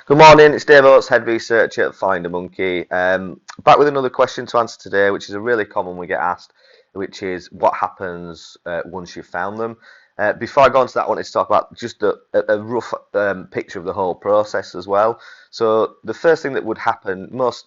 Good morning, it's Dave Oates, Head Researcher at FinderMonkey. Back with another question to answer today, which is a really common we get asked, which is what happens once you've found them. Before I go on to that, I wanted to talk about just a rough picture of the whole process as well. So the first thing that would happen, most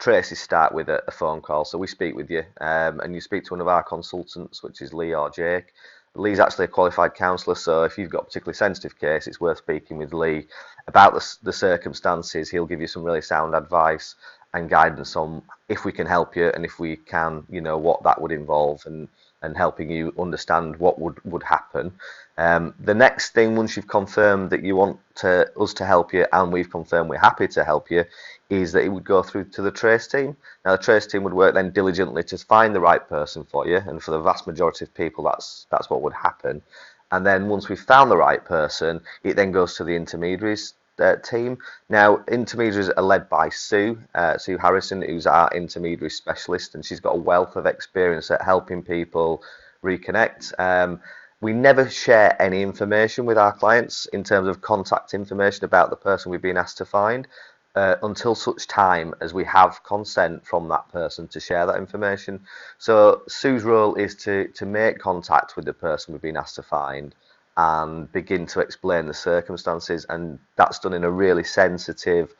traces start with a phone call. So we speak with you, and you speak to one of our consultants, which is Lee or Jake. Lee's actually a qualified counsellor, so if you've got a particularly sensitive case, it's worth speaking with Lee about the circumstances. He'll give you some really sound advice and guidance on if we can help you, and if we can, what that would involve, and helping you understand what would happen. The next thing, once you've confirmed that you want us to help you, and we've confirmed we're happy to help you, is that it would go through to the trace team. Now, the trace team would work then diligently to find the right person for you, and for the vast majority of people, that's what would happen. And then once we've found the right person, it then goes to the intermediaries team. Now, intermediaries are led by Sue Harrison, who's our intermediary specialist, and she's got a wealth of experience at helping people reconnect. We never share any information with our clients in terms of contact information about the person we've been asked to find until such time as we have consent from that person to share that information. So Sue's role is to make contact with the person we've been asked to find and begin to explain the circumstances, and that's done in a really sensitive,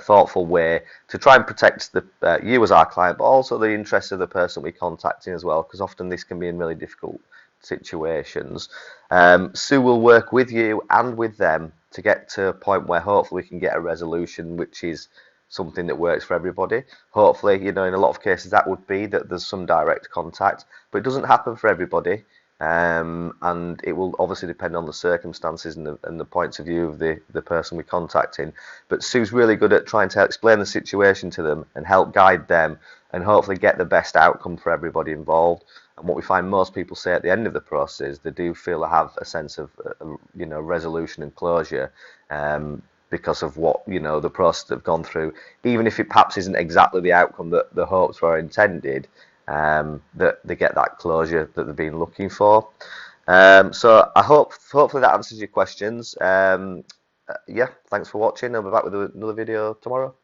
thoughtful way to try and protect you as our client, but also the interests of the person we're contacting as well, because often this can be in really difficult situations. Sue will work with you and with them to get to a point where hopefully we can get a resolution which is something that works for everybody. Hopefully, in a lot of cases that would be that there's some direct contact, but it doesn't happen for everybody. And it will obviously depend on the circumstances and the points of view of the person we're contacting. But Sue's really good at trying to explain the situation to them and help guide them and hopefully get the best outcome for everybody involved. And what we find most people say at the end of the process, they do feel they have a sense of resolution and closure because of what the process they've gone through, even if it perhaps isn't exactly the outcome that the hopes were intended. That they get that closure that they've been looking for. So I hopefully that answers your questions. Yeah, thanks for watching. I'll be back with another video tomorrow.